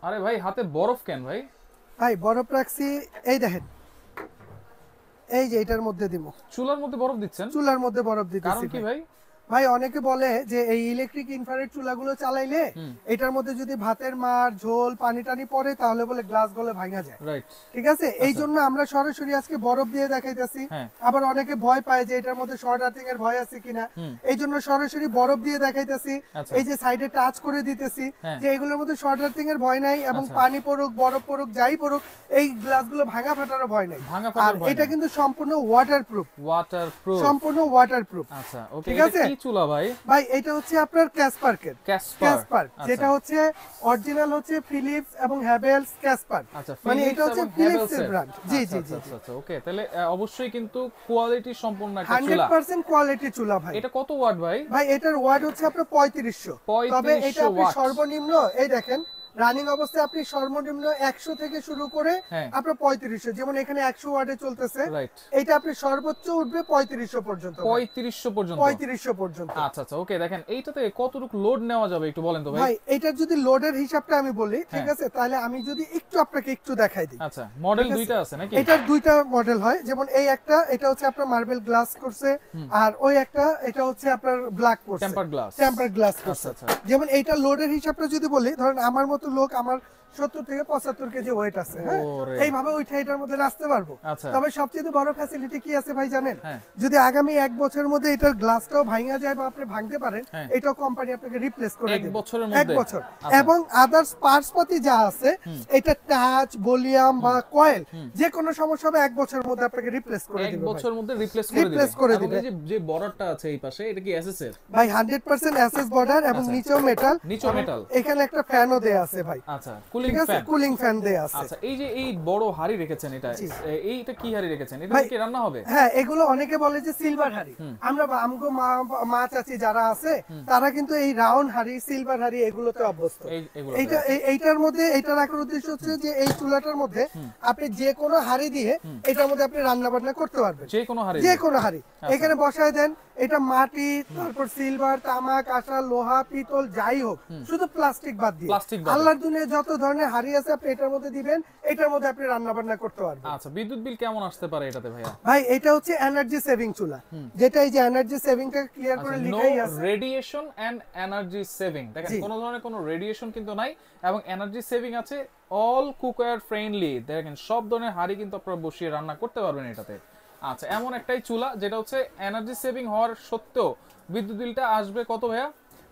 আরে ভাই হাতে বরফ কেন ভাই? ভাই বরফ রাখছি, এই দেখেন, এই যে এটার মধ্যে দিব। চুলার মধ্যে বরফ দিচ্ছেন? চুলার মধ্যে বরফ কারণ দিতেছি কি ভাই। ভাই? ভাই অনেকে বলে যে এই ইলেকট্রিক ইনফ্রারেড চুলাগুলো চালাইলে হুম। এটার মধ্যে যদি ভাতের মার ঝোল পানি টানি পড়ে তাহলে বলে গ্লাস গুলো ভাঙা যায়। রাইট। ঠিক আছে, এই আচ্ছা। জন্য আমরা সরাসরি আজকে বরফ দিয়ে দেখাইতেছি। হ্যাঁ। আবার অনেকে ভয় পায় যে এটার মধ্যে শর্ট আর্থিং এর ভয় আছে কিনা, হুম। এই জন্য সরাসরি বরফ দিয়ে দেখাইতেছি। আচ্ছা। এই যে সাইডে টাচ করে দিতেছি হ্যাঁ। যে এগুলোর মধ্যে শর্ট আর্থিং এর ভয় নাই, এবং আচ্ছা। পানি পড়ুক বরফ পড়ুক যাই পড়ুক এই গ্লাসগুলো ভাঙা ফাটারও ভয় নাই। ভাঙা আর ফাটার ভয় এটা নাই। কিন্তু সম্পূর্ণ ওয়াটারপ্রুফ, ওয়াটারপ্রুফ। সম্পূর্ণ ওয়াটারপ্রুফ। আচ্ছা ওকে, ঠিক এটা আছে কি চুলা ভাই? ভাই এটা হচ্ছে আপনার ক্যাসপার্কের ক্যাসপার। যেটা হচ্ছে অরিজিনাল হচ্ছে ফিলিপস এবং হ্যাভেলস ক্যাসপার। আচ্ছা, মানে এটা হচ্ছে ফিলিপস এর ব্র্যান্ড। জি জি জি জি। আচ্ছা ওকে, তাহলে অবশ্যই কিন্তু কোয়ালিটি সম্পন্ন একটা চুলা। 100% কোয়ালিটি চুলা ভাই। এটা কত ওয়াট ভাই? ভাই এটার ওয়াট হচ্ছে আপনার 3500। তবে এটা 3500 আপনি ওয়াট। সর্বনিম্ন এই দেখেন রানিং অবস্থায় আপনি সর্বনিম্ন 100 থেকে শুরু করে হ্যাঁ। আপনার 3500, যেমন এখানে 100 ওয়াটে চলতেছে, রাইট। এটা আপনি সর্বোচ্চ উঠবে 3500 পর্যন্ত। 3500 পর্যন্ত? 3500 পর্যন্ত। আচ্ছা আচ্ছা ওকে, দেখেন এইটাতে কতটুকু লোড নেওয়া যাবে একটু বলেন তো ভাই। ভাই এটার যদি লোডের হিসাবটা আমি বলি, ঠিক হ্যাঁ। আছে, তাহলে আমি যদি একটু আপনাকে একটু দেখাই দিই। আচ্ছা, মডেল ঠিক আছে? দুইটা আছে নাকি? এটার দুইটা মডেল হয়, যেমন এই একটা, এটা হচ্ছে আপনার মার্বেল গ্লাস করছে, আর ওই একটা এটা হচ্ছে আপনার ব্ল্যাক করছে, টেম্পারড গ্লাস। টেম্পারড গ্লাস করছে। আচ্ছা, আচ্ছা। যেমন এইটা লোডের হিসাবটা যদি বলি, ধরেন আমার মতো লোক, আমার 70 থেকে 75 কেজি ওয়েট আছে, হ্যাঁ, ওরে। এইভাবে উঠে এটার মধ্যে নাচতে পারবো। আচ্ছা। তবে সবচেয়ে বড় ফ্যাসিলিটি কি আছে ভাই জানেন? হ্যাঁ। যদি আগামী 1 বছরের মধ্যে এটার গ্লাসটাও ভাঙা যায় বা আপনি ভাঙতে পারেন, হ্যাঁ। এটাও কোম্পানি আপনাকে রিপ্লেস করে 1 দেবে। বছরের 1 মধ্যে? বছর। আচ্ছা। এবং আদার্স পার্টস পাতি যা আছে, এটা টাচ ভলিউম বা কয়েল যে কোনো সমস্যা হবে 1 বছরের মধ্যে আপনাকে রিপ্লেস করে 1 দিবে। বছরের মধ্যে রিপ্লেস করে দিবে। রিপ্লেস করে এবং দিবে এই যে বর্ডারটা আছে এই পাশে, এটা কি এসএস এর? ভাই 100% এসএস বর্ডার, এবং আচ্ছা। নিচেও মেটাল। নিচেও মেটাল। এখানে একটা ফ্যানও দেয়া আছে ভাই। আচ্ছা, কুলিং ঠিক আছে, ফ্যান। কুলিং ফ্যান দেয়া আছে। আচ্ছা, এই যে এই বড় হাড়ি রেখেছেন, এটা জি। এইটা কি হাড়ি রেখেছেন? এটা ভাই, কি রান্না হবে? হ্যাঁ, এগুলো অনেকে বলে যে সিলভার হাড়ি। আমরা আমগো মা চাচি যারা আছে তারা কিন্তু এই রাউন্ড হাড়ি, সিলভার হাড়ি এগুলোতে অভ্যস্ত। এগুলো এইটার মধ্যে এটা রাখার উদ্দেশ্য হচ্ছে যে এই চুলাটার মধ্যে আপনি যে কোনো হাড়ি দিয়ে এটার মধ্যে আপনি রান্না বান্না করতে পারবেন। যে কোনো হাড়ি? যে কোনো হাড়ি এখানে বসায় দেন। এটা মাটি, তারপর সিলভার, তামা, কাঁসা, লোহা, পিতল যাই হোক, শুধু প্লাস্টিক বাদ দিয়ে প্লাস্টিক বাদে। আল্লাহর দুনিয়ায় যত ধরনের হাড়ি আছে আপনি এটার মধ্যে দিবেন, এটার মধ্যে আপনি রান্না বান্না করতে পারবেন। আচ্ছা, বিদ্যুৎ বিল কেমন আসতে পারে এটাতে ভাইয়া? ভাই এটা হচ্ছে এনার্জি সেভিং চুলা, যেটা এই যে এনার্জি সেভিংটা ক্লিয়ার করে নো লেখাই আছে। Radiation and energy saving. দেখেন, জি। কোনো ধরনের কোনো রেডিয়েশন কিন্তু নাই, এবং এনার্জি সেভিং আছে। All cookware friendly. দেখেন, সব ধরনের হাঁড়ি কিন্তু আপনারা বসিয়ে রান্না করতে পারবেন এটাতে। আচ্ছা, এমন একটাই চুলা যেটা হচ্ছে এনার্জি সেভিং হওয়ার সত্ত্বেও বিদ্যুৎ বিলটা আসবে কত ভাইয়া?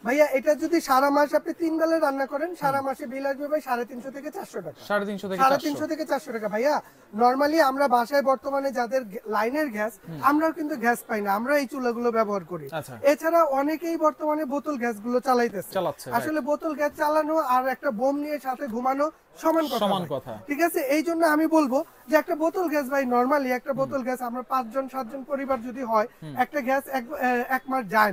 ভাইয়া এটা যদি সারা মাস আপনি 3 বেলা রান্না করেন, সারা মাসে বিল আসবে ভাই 350 থেকে 400 টাকা। 350 থেকে 350 থেকে 400 টাকা। ভাইয়া নরমালি আমরা বাসায় বর্তমানে যাদের লাইনের গ্যাস, আমরাও কিন্তু গ্যাস পাই না, আমরা এই চুলাগুলো ব্যবহার করি। আচ্ছা। এছাড়া অনেকেই বর্তমানে বোতল গ্যাসগুলো চালাচ্ছে। আসলে বোতল গ্যাস চালানো আর একটা বোম নিয়ে সাথে ঘুমানো সমান কথা। ঠিক আছে, এই জন্য আমি বলবো যে একটা বোতল গ্যাস ভাই, নরমালি একটা বোতল গ্যাস আমরা 5 জন 7 জন পরিবার যদি হয়, একটা গ্যাস এক মাস যায়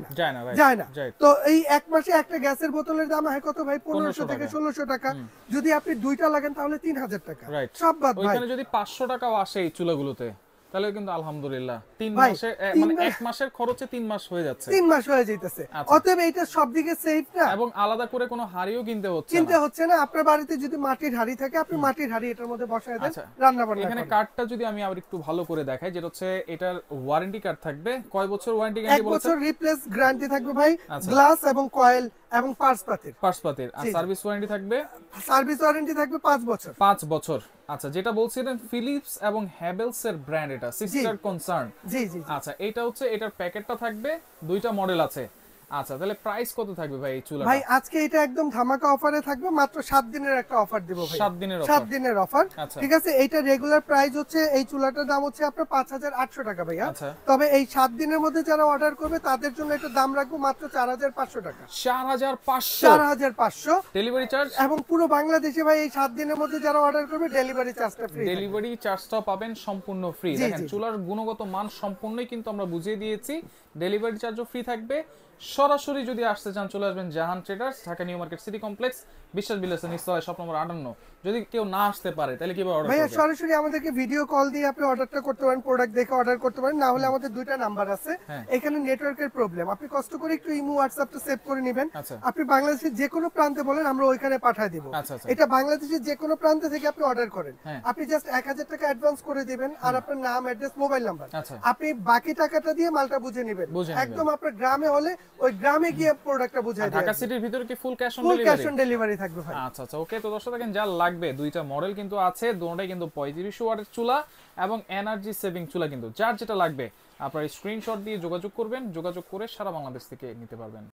না। তো এই এক মাসে একটা গ্যাসের বোতলের দাম হয় কত ভাই? 1500 থেকে 1600 টাকা। যদি আপনি দুইটা লাগেন তাহলে 3000 টাকা। সব বাদ ভাই। ওইখানে যদি 500 টাকাও আসে এই চুলাগুলোতে, তাহলে কিন্তু আলহামদুলিল্লাহ 3 ভাই, মাসে, মানে 1 মাসের খরচে 3 মাস হয়ে যাচ্ছে। 3 মাস হয়ে যাইতেছে। অতএব এটা সবদিকে সেফ না, এবং আলাদা করে কোনো হাড়িও কিনতে হচ্ছে না। আপনার বাড়িতে যদি মাটির হাড়ি থাকে, আপনি মাটির হাড়ি এটার মধ্যে বসায় দেন, রান্না বান্না করেন। এখানে কার্ডটা যদি আমি আবার একটু ভালো করে দেখাই, যেটা হচ্ছে এটার ওয়ারেন্টি কার্ড থাকবে। কয় বছর ওয়ারেন্টি গ্যারান্টি বলেছেন? 1 বছর রিপ্লেস গ্যারান্টি থাকবে ভাই, গ্লাস এবং কয়েল এবং পার্টস পাতির। আর সার্ভিস ওয়ারেন্টি থাকবে? সার্ভিস ওয়ারেন্টি থাকবে 5 বছর। 5 বছর। আচ্ছা, যেটা বলছিলেন ফিলিপস এবং হ্যাভেলস এর ব্র্যান্ড, এটা সিস্টার কনসার্ন। জি জি। আচ্ছা, এটা হচ্ছে এটার প্যাকেটটা থাকবে, দুইটা মডেল আছে। আচ্ছা, তাহলে প্রাইস কত থাকবে ভাই এই চুলাটা? ভাই আজকে এটা একদম ধামাকা অফারে থাকবে, মাত্র 7 দিনের একটা অফার দেব ভাই। 7 দিনের অফার। ঠিক আছে, এইটা রেগুলার প্রাইস হচ্ছে, এই চুলাটার দাম হচ্ছে আপনার 5800 টাকা ভাইয়া। তবে এই 7 দিনের মধ্যে যারা অর্ডার করবে তাদের জন্য এটা দাম রাখবো মাত্র 4500 টাকা। 4500 ডেলিভারি চার্জ, এবং পুরো বাংলাদেশে ভাই এই 7 দিনের মধ্যে যারা অর্ডার করবে ডেলিভারি চার্জটা ফ্রি। ডেলিভারি চার্জটাও পাবেন সম্পূর্ণ ফ্রি। দেখেন, চুলার গুণগত মান সম্পূর্ণই কিন্তু আমরা বুঝিয়ে দিয়েছি। ডেলিভারি চার্জও ফ্রি থাকবে, সরাসরি যদি আসতে চান চলে আসবেন Jahan traders, Dhaka new market city complex, বিশ্বাস বিলাসের নিচতলায় শপ নম্বর 58। যদি কেউ না আসতে পারে তাহলে কিভাবে অর্ডার ভাইয়া করবে? সরাসরি আমাদেরকে ভিডিও কল দিয়ে আপনি অর্ডারটা করতে পারেন, প্রোডাক্ট দেখে অর্ডার করতে পারেন, না হলে আমাদের দুইটা নাম্বার আছে। এখানে নেটওয়ার্কের প্রবলেম, আপনি কষ্ট করে একটু ইমো হোয়াটসঅ্যাপটা সেভ করে নেবেন। আপনি বাংলাদেশের যে কোনো প্রান্তে বলেন, আমরা ওইখানে পাঠিয়ে দিব। এটা বাংলাদেশের যে কোনো প্রান্তে থেকে আপনি অর্ডার করেন, আপনি জাস্ট 1000 টাকা অ্যাডভান্স করে দিবেন আর আপনার নাম, অ্যাড্রেস, মোবাইল নাম্বার, আপনি বাকি টাকাটা দিয়ে মালটা বুঝে নেবেন। একদম আপনার গ্রামে হলে ওই গ্রামে গিয়ে প্রোডাক্টটা বুঝাই দিবেন। ঢাকা সিটির ভিতরে কি full cash on full cash on delivery থাকবে ভাই। আচ্ছা আচ্ছা, ওকে। তো দর্শক দেখেন যা লাগবে, দুইটা মডেল কিন্তু আছে, দুটোটাই কিন্তু 3500 ওয়াটের চুলা এবং এনার্জি সেভিং চুলা। কিন্তু যার যেটা লাগবে আপনারা স্ক্রিনশট দিয়ে যোগাযোগ করবেন, যোগাযোগ করে সারা বাংলাদেশ থেকে নিতে পারবেন।